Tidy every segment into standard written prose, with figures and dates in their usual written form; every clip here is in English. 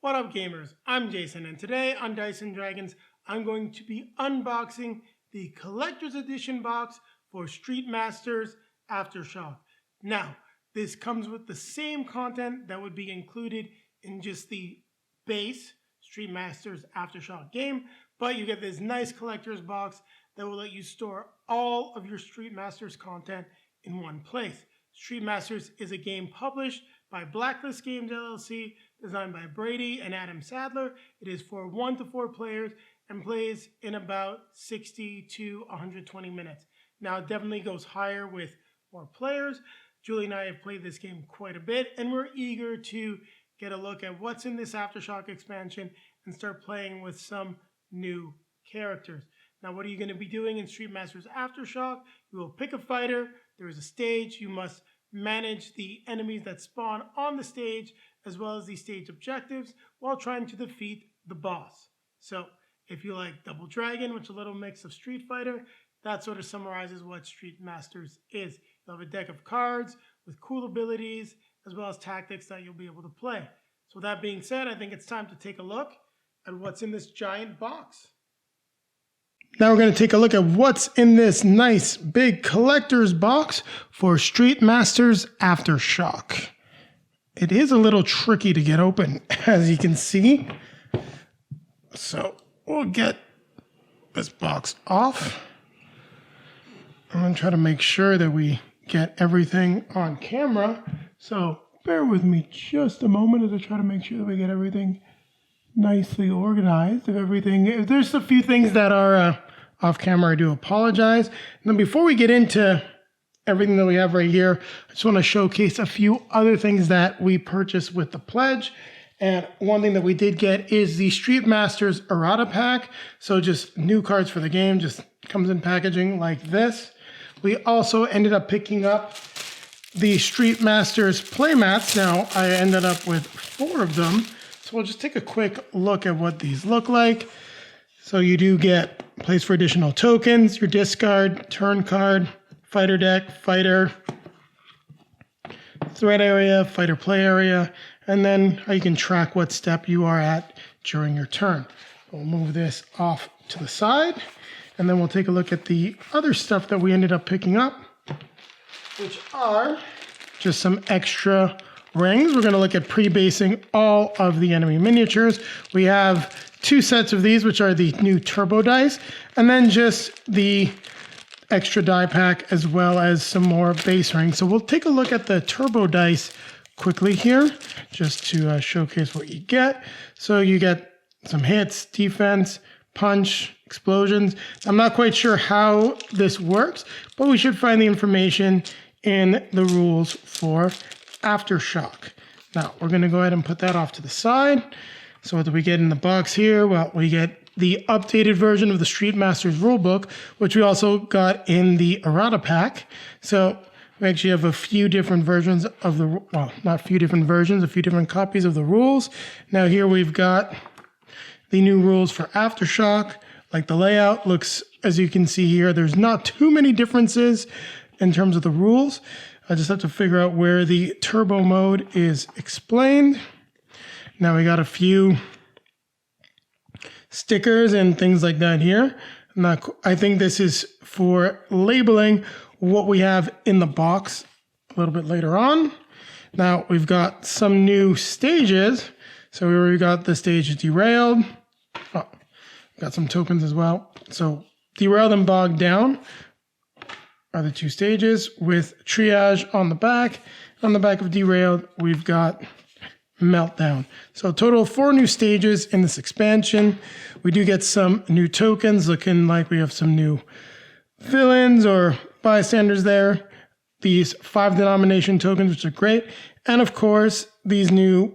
What up gamers, I'm Jason, and today on Dice & Dragons I'm going to be unboxing the Collector's Edition box for Street Masters Aftershock. Now, this comes with the same content that would be included in just the base Street Masters Aftershock game, but you get this nice collector's box that will let you store all of your Street Masters content in one place. Street Masters is a game published by Blacklist Games LLC, designed by Brady and Adam Sadler. It is for 1 to 4 players and plays in about 60 to 120 minutes. Now, it definitely goes higher with more players. Julie and I have played this game quite a bit, and we're eager to get a look at what's in this Aftershock expansion and start playing with some new characters. Now, what are you going to be doing in Street Masters Aftershock? You will pick a fighter. There is a stage. You must manage the enemies that spawn on the stage, as well as the stage objectives, while trying to defeat the boss. So, if you like Double Dragon, which is a little mix of Street Fighter, that sort of summarizes what Street Masters is. You'll have a deck of cards with cool abilities, as well as tactics that you'll be able to play. So with that being said, I think it's time to take a look at what's in this giant box. Now we're going to take a look at what's in this nice big collector's box for Street Masters Aftershock. It is a little tricky to get open, as you can see. So we'll get this box off. I'm going to try to make sure that we get everything on camera. So bear with me just a moment as I try to make sure that we get everything nicely organized. If there's a few things that are off camera, I do apologize. And then before we get into everything that we have right here, I just want to showcase a few other things that we purchased with the pledge. And one thing that we did get is the Street Masters Errata Pack. So just new cards for the game, just comes in packaging like this. We also ended up picking up the Street Masters playmats. Now, I ended up with 4 of them. So we'll just take a quick look at what these look like. So you do get place for additional tokens, your discard, turn card, fighter deck, fighter, threat area, fighter play area, and then how you can track what step you are at during your turn. We'll move this off to the side, and then we'll take a look at the other stuff that we ended up picking up, which are just some extra rings. We're going to look at pre-basing all of the enemy miniatures. We have 2 sets of these, which are the new turbo dice, and then just the extra die pack, as well as some more base rings. So we'll take a look at the turbo dice quickly here, just to showcase what you get. So you get some hits, defense, punch, explosions. I'm not quite sure how this works, but we should find the information in the rules for Aftershock. Now, we're going to go ahead and put that off to the side. So what do we get in the box here? Well, we get the updated version of the Street Masters rulebook, which we also got in the Errata Pack. So we actually have a few different versions of the, well, not a few different versions, a few different copies of the rules. Now here we've got the new rules for Aftershock. Like the layout looks, as you can see here, there's not too many differences in terms of the rules. I just have to figure out where the turbo mode is explained. Now we got a few stickers and things like that here. I think this is for labeling what we have in the box a little bit later on. Now we've got some new stages. So we already got the stage Derailed. Oh, got some tokens as well. So Derailed and Bogged Down are the 2 stages with Triage on the back. On the back of Derailed, we've got Meltdown. So a total of 4 new stages in this expansion. We do get some new tokens, looking like we have some new villains or bystanders there. These 5 denomination tokens, which are great. And of course, these new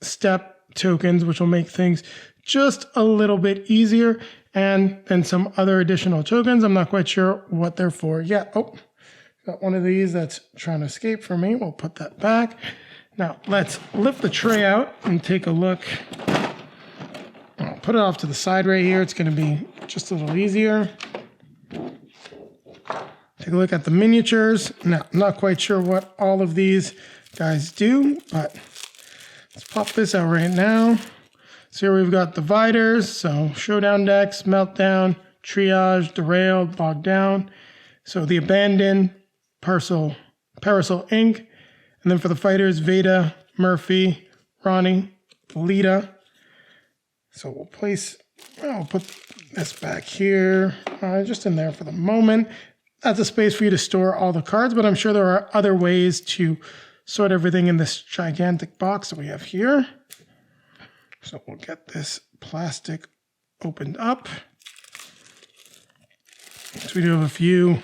step tokens, which will make things just a little bit easier. And then some other additional tokens. I'm not quite sure what they're for yet. Oh, got one of these that's trying to escape from me. We'll put that back. Now, let's lift the tray out and take a look. I'll put it off to the side right here. It's going to be just a little easier. Take a look at the miniatures. Now, I'm not quite sure what all of these guys do, but let's pop this out right now. So here we've got dividers, so showdown decks, meltdown, triage, derailed, bogged down. So the abandoned, Parasol Inc. And then for the fighters, Veda, Murphy, Ronnie, Lita. So I'll put this back here, just in there for the moment. That's a space for you to store all the cards, but I'm sure there are other ways to sort everything in this gigantic box that we have here. So we'll get this plastic opened up. So we do have a few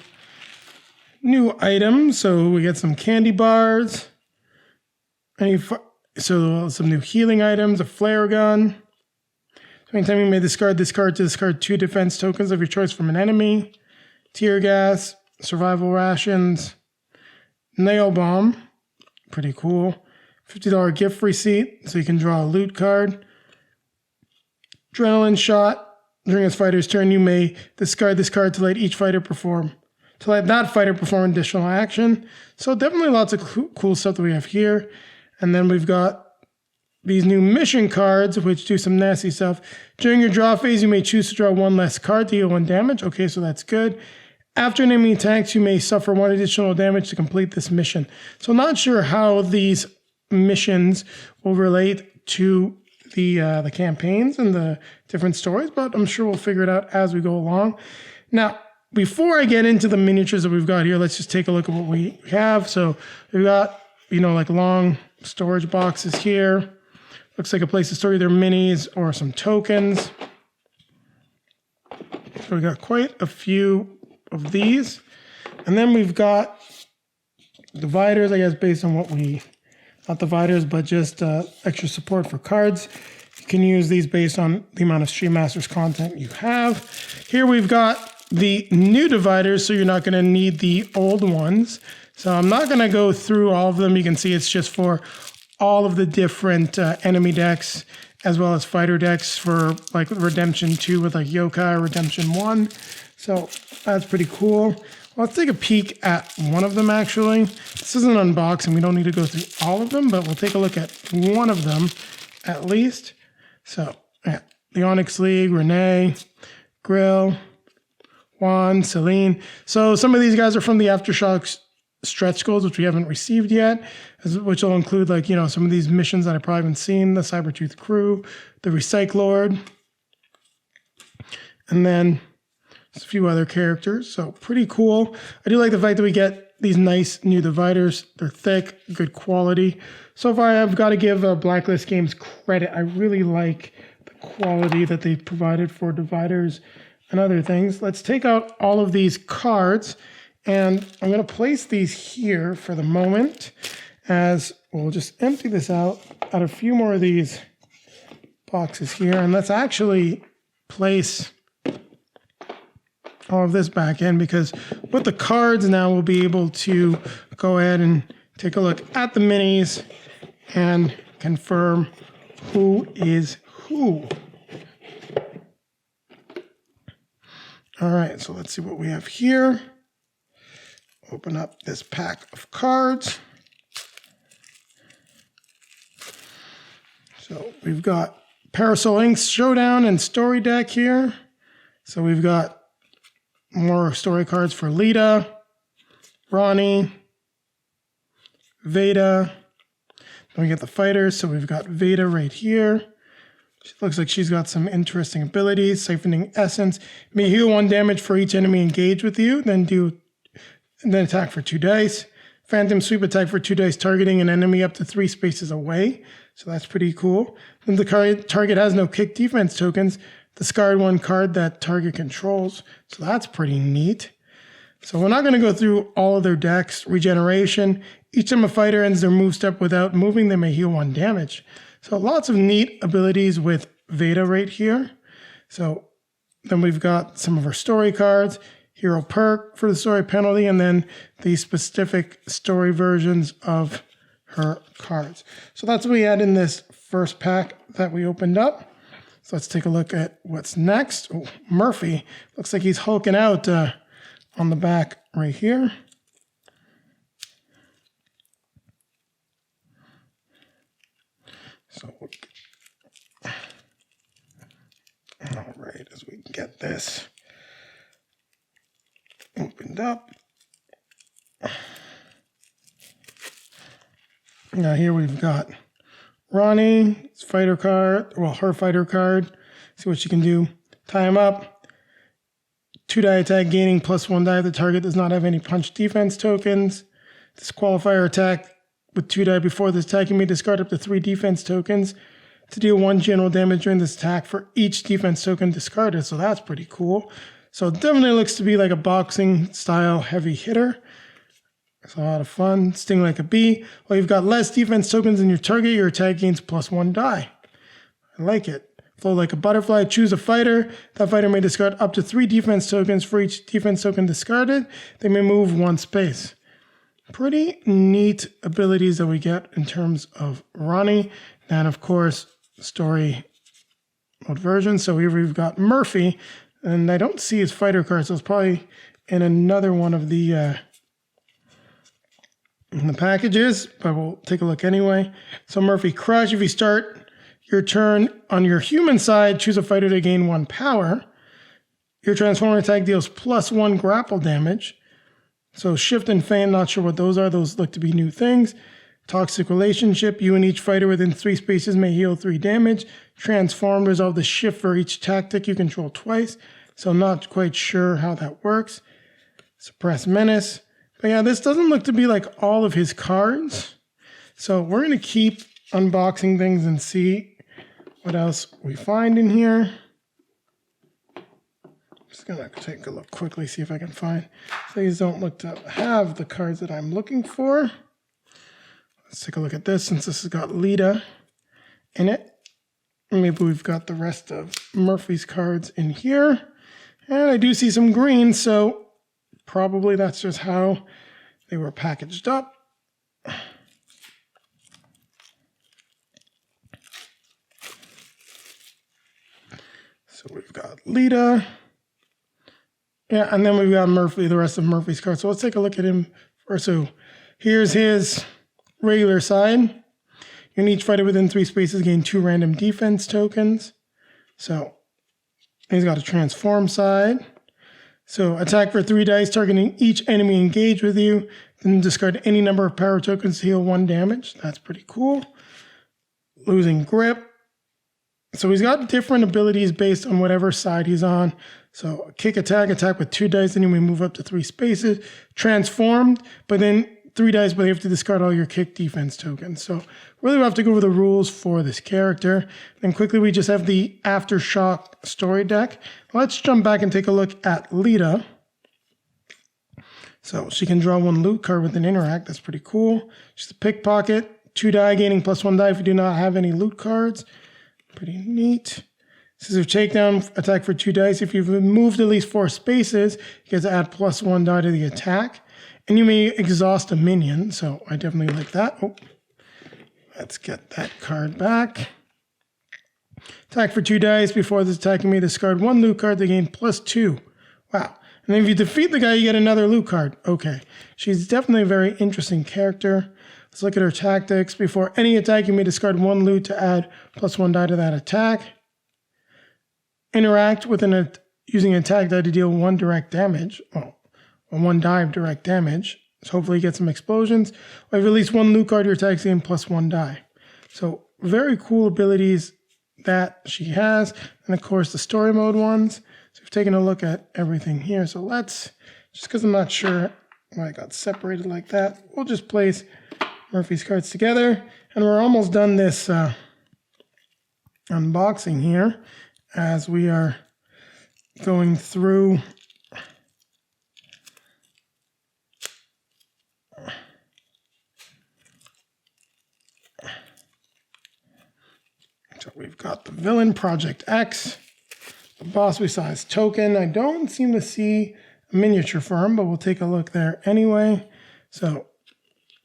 new items. So we get some candy bars, some new healing items, a flare gun. So anytime you may discard this card to discard 2 defense tokens of your choice from an enemy. Tear gas, survival rations, nail bomb, pretty cool. $50 gift receipt, so you can draw a loot card. Adrenaline shot. During a fighter's turn, you may discard this card to let that fighter perform additional action. So definitely lots of cool stuff that we have here. And then we've got these new mission cards, which do some nasty stuff. During your draw phase, you may choose to draw 1 less card to deal 1 damage. Okay, so that's good. After an enemy attacks, you may suffer 1 additional damage to complete this mission. So I'm not sure how these missions will relate to the campaigns and the different stories, but I'm sure we'll figure it out as we go along. Now, before I get into the miniatures that we've got here, let's just take a look at what we have. So we've got, like long storage boxes here. Looks like a place to store either minis or some tokens. So we got quite a few of these. And then we've got dividers, I guess, based on not dividers, but just extra support for cards. You can use these based on the amount of Street Masters content you have. Here we've got the new dividers, so you're not going to need the old ones. So I'm not going to go through all of them. You can see it's just for all of the different enemy decks, as well as fighter decks for like Redemption 2 with like Yokai or Redemption 1. So that's pretty cool. Well, let's take a peek at one of them actually. This is an unboxing. We don't need to go through all of them, but we'll take a look at one of them at least. So yeah, the Onyx League, Renee, Grill, Juan, Celine. So some of these guys are from the Aftershock stretch goals, which we haven't received yet, which will include like, some of these missions that I probably haven't seen, the Cybertooth Crew, the Recyclord, and then just a few other characters. So pretty cool. I do like the fact that we get these nice new dividers. They're thick, good quality. So far, I've got to give Blacklist Games credit. I really like the quality that they provided for dividers and other things. Let's take out all of these cards, and I'm going to place these here for the moment, as we'll just empty this out, add a few more of these boxes here, and let's actually place all of this back in, because with the cards now we'll be able to go ahead and take a look at the minis and confirm who is who. All right, so let's see what we have here. Open up this pack of cards. So we've got Parasol Inc.'s Showdown and Story deck here. So we've got more story cards for Lita, Ronnie, Veda. Then we get the fighters. So we've got Veda right here. She looks like she's got some interesting abilities. Siphoning Essence. May heal 1 damage for each enemy engaged with you. Then attack for 2 dice. Phantom Sweep, attack for 2 dice, targeting an enemy up to 3 spaces away. So that's pretty cool. Then the target has no kick defense tokens. Discard 1 card that target controls. So that's pretty neat. So we're not going to go through all of their decks. Regeneration. Each time a fighter ends their move step without moving, they may heal 1 damage. So lots of neat abilities with Veda right here. So then we've got some of our story cards. Hero perk for the story penalty, and then the specific story versions of her cards. So that's what we had in this first pack that we opened up. So let's take a look at what's next. Oh, Murphy looks like he's hulking out on the back right here. So All right, as we get this opened up. Now here we've got Ronnie's fighter card, well, her fighter card. See what she can do. Tie him up. 2-die attack, gaining +1 die if the target does not have any punch defense tokens. Disqualifier attack with 2 die before this attack. You may discard up to 3 defense tokens to deal 1 general damage during this attack for each defense token discarded. So that's pretty cool. So it definitely looks to be like a boxing style heavy hitter. It's a lot of fun. Sting like a bee. Well, you've got less defense tokens than your target. Your attack gains +1 die. I like it. Flow like a butterfly. Choose a fighter. That fighter may discard up to 3 defense tokens for each defense token discarded. They may move 1 space. Pretty neat abilities that we get in terms of Ronnie. And of course, story mode version. So here we've got Murphy. And I don't see his fighter card. So it's probably in another one of the in the packages, but we'll take a look anyway. So Murphy Crush, if you start your turn on your human side, choose a fighter to gain 1 power. Your transformer attack deals +1 grapple damage. So Shift and Feint, not sure what those are. Those look to be new things. Toxic Relationship, you and each fighter within 3 spaces may heal 3 damage. Transform, resolve the shift for each tactic you control twice. So not quite sure how that works. Suppress Menace. But yeah, this doesn't look to be like all of his cards. So we're going to keep unboxing things and see what else we find in here. Just going to take a look quickly, see if I can find. These don't look to have the cards that I'm looking for. Let's take a look at this since this has got Lita in it. Maybe we've got the rest of Murphy's cards in here. And I do see some green, so probably that's just how they were packaged up. So we've got Lita. Yeah, and then we've got Murphy, the rest of Murphy's cards. So let's take a look at him first. So here's his regular side. You and each fighter within 3 spaces gain 2 random defense tokens. So he's got a transform side. So attack for 3 dice, targeting each enemy engaged with you. Then discard any number of power tokens to heal 1 damage. That's pretty cool. Losing grip. So he's got different abilities based on whatever side he's on. So kick attack, attack with 2 dice, then you may move up to 3 spaces. Transformed, but then 3 dice, but you have to discard all your kick defense tokens. So really we'll have to go over the rules for this character. Then quickly we just have the Aftershock story deck. Let's jump back and take a look at Lita. So she can draw 1 loot card with an interact. That's pretty cool. She's a pickpocket. 2 die, gaining +1 die if you do not have any loot cards. Pretty neat. Scissor takedown, attack for 2 dice. If you've moved at least 4 spaces, you get to add +1 die to the attack. And you may exhaust a minion, so I definitely like that. Oh, let's get that card back. Attack for 2 dice. Before this attack, you may discard 1 loot card to gain +2. Wow. And then if you defeat the guy, you get another loot card. Okay. She's definitely a very interesting character. Let's look at her tactics. Before any attack, you may discard 1 loot to add +1 die to that attack. Interact with using an attack die to deal 1 direct damage. Well, 1 die of direct damage. So hopefully you get some explosions. Or if you release 1 loot card, your attack's gain +1 die. So very cool abilities that she has. And of course the story mode ones. So we've taken a look at everything here. So let's, just because I'm not sure why I got separated like that, we'll just place Murphy's cards together. And we're almost done this unboxing here as we are going through so we've got the villain, Project X. The boss we saw his token. I don't seem to see a miniature for him, but we'll take a look there anyway. So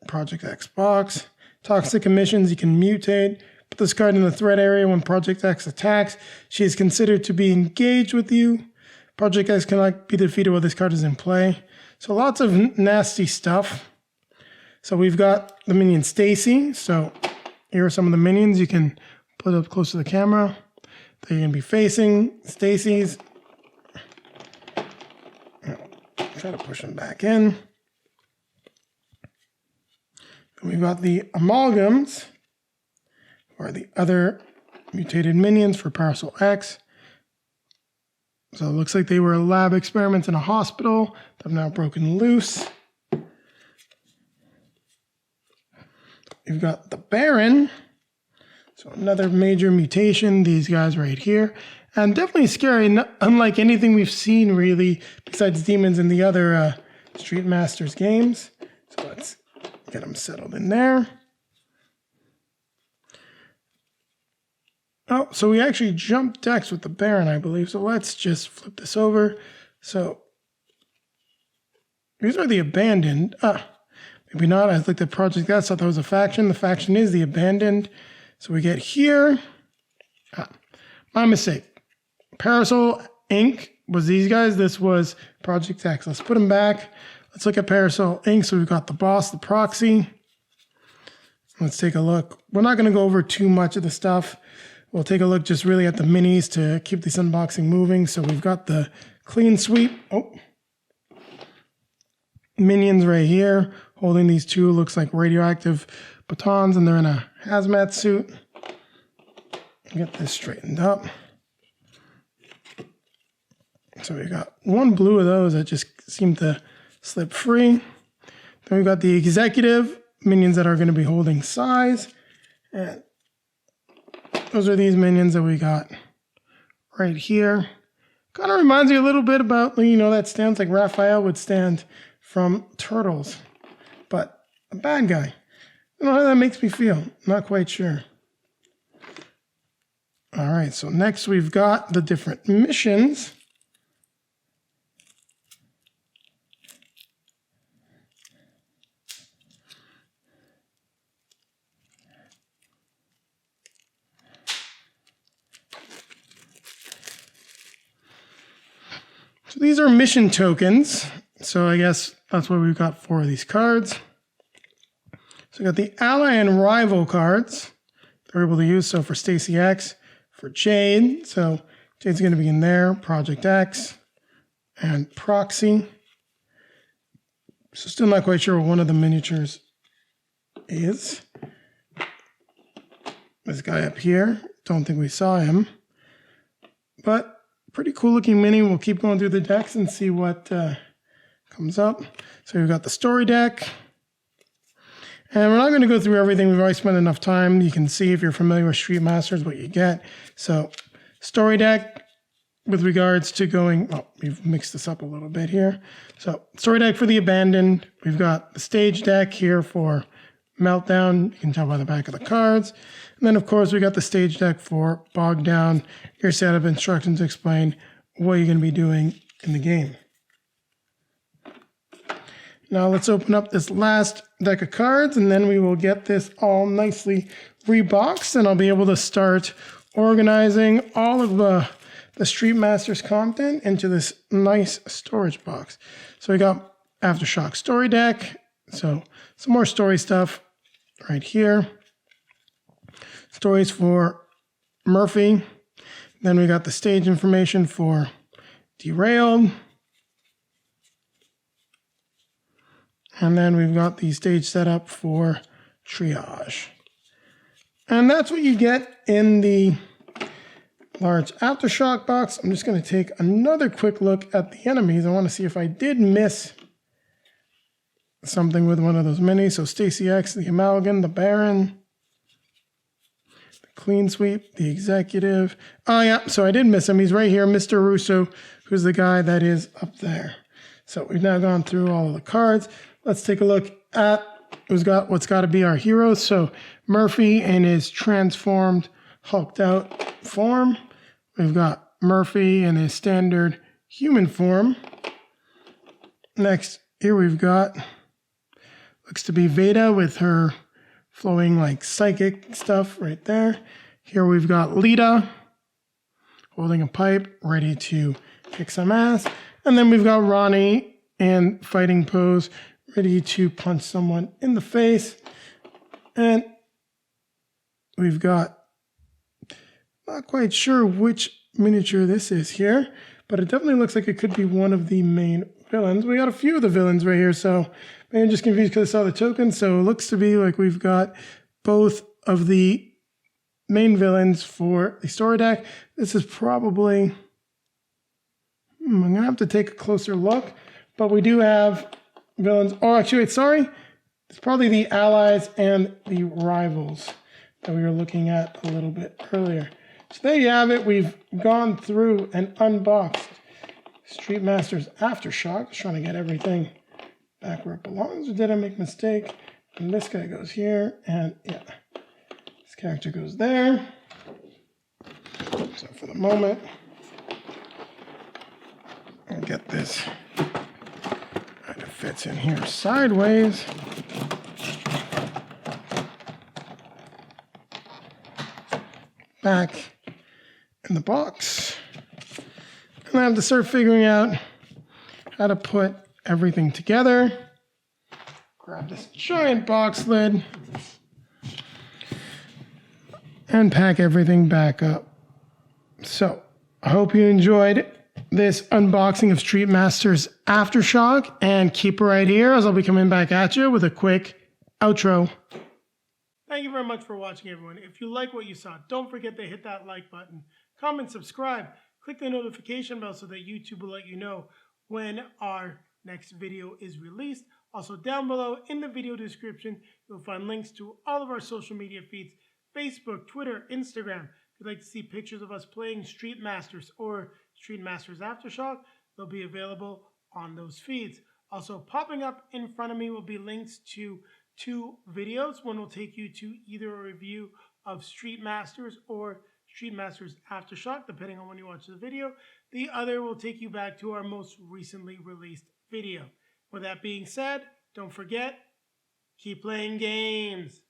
Project X box. Toxic emissions, you can mutate. Put this card in the threat area when Project X attacks. She is considered to be engaged with you. Project X cannot be defeated while this card is in play. So lots of nasty stuff. So we've got the minion Stacy. So here are some of the minions you can put up close to the camera. that you're going to be facing. Stacy's. Try to push them back in. And we've got the amalgams, or the other mutated minions for Parasol X. So it looks like they were lab experiments in a hospital that have now broken loose. We've got the Baron. So another major mutation, these guys right here. And definitely scary, unlike anything we've seen really, besides demons in the other Street Masters games. So let's get them settled in there. Oh, so we actually jumped decks with the Baron, I believe. So let's just flip this over. So these are the Abandoned. Maybe not. I looked at Project X, thought that was a faction. The faction is the Abandoned. So we get here. My mistake. Parasol Inc. was these guys. This was Project X. Let's put them back. Let's look at Parasol Inc. So we've got the boss, the proxy. Let's take a look. We're not going to go over too much of the stuff. We'll take a look just really at the minis to keep this unboxing moving. So we've got the clean sweep. Oh. Minions right here. Holding these two, looks like radioactive batons, and they're in a hazmat suit. Get this straightened up. So we got one blue of those that just seemed to slip free. Then we've got the executive minions that are going to be holding size. And those are these minions that we got right here. Kind of reminds me a little bit about, you know, that stands like Raphael would stand from Turtles. But a bad guy. I don't know how that makes me feel. Not quite sure. All right, so next we've got the different missions. So these are mission tokens. So I guess that's why we've got 4 of these cards. So we got the ally and rival cards that we're able to use. So for Stacy X, for Jade. So Jade's going to be in there. Project X and Proxy. So still not quite sure what one of the miniatures is. This guy up here. Don't think we saw him. But pretty cool looking mini. We'll keep going through the decks and see what comes up. So we've got the story deck. And we're not going to go through everything. We've already spent enough time. You can see if you're familiar with Street Masters what you get. So story deck with regards to going, oh, we've mixed this up a little bit here. So story deck for the Abandoned. We've got the stage deck here for Meltdown. You can tell by the back of the cards. And then, of course, we got the stage deck for Bogged Down. Your set of instructions to explain what you're going to be doing in the game. Now let's open up this last deck of cards, and then we will get this all nicely reboxed, and I'll be able to start organizing all of the Street Masters content into this nice storage box. So we got Aftershock story deck. So some more story stuff right here. Stories for Murphy. Then we got the stage information for Derailed. And then we've got the stage setup for Triage. And that's what you get in the large Aftershock box. I'm just going to take another quick look at the enemies. I want to see if I did miss something with one of those minis. So Stacy X, the Amalgam, the Baron, the Clean Sweep, the Executive. Oh yeah, so I did miss him. He's right here, Mr. Russo, who's the guy that is up there. So we've now gone through all of the cards. Let's take a look at what's got to be our heroes. So Murphy in his transformed, hulked out form. We've got Murphy in his standard human form. Next, here we've got, looks to be Veda with her flowing like psychic stuff right there. Here we've got Lita holding a pipe, ready to kick some ass. And then we've got Ronnie in fighting pose, ready to punch someone in the face. And we've got Not quite sure which miniature this is here, but it definitely looks like it could be one of the main villains. We got a few of the villains right here, so maybe I'm just confused because I saw the token. So it looks to be like we've got both of the main villains for the story deck. This is probably, I'm going to have to take a closer look, but we do have villains. Oh, actually, wait, sorry. It's probably the allies and the rivals that we were looking at a little bit earlier. So there you have it. We've gone through and unboxed Street Masters Aftershock. Just trying to get everything back where it belongs. Or did I make a mistake? And this guy goes here, and yeah, this character goes there. So for the moment, I'll get this. Kind of fits in here sideways. Back in the box. And I have to start figuring out how to put everything together. Grab this giant box lid and pack everything back up. So I hope you enjoyed this unboxing of Street Masters Aftershock, and keep it right here as I'll be coming back at you with a quick outro. Thank you very much for watching, everyone. If you like what you saw, don't forget to hit that like button, comment, subscribe, click the notification bell so that YouTube will let you know when our next video is released. Also, down below in the video description, you'll find links to all of our social media feeds: Facebook, Twitter, Instagram. If you'd like to see pictures of us playing Street Masters or Street Masters Aftershock, they'll be available on those feeds. Also, popping up in front of me will be links to 2 videos. One will take you to either a review of Street Masters or Street Masters Aftershock, depending on when you watch the video. The other will take you back to our most recently released video. With that being said, don't forget, keep playing games.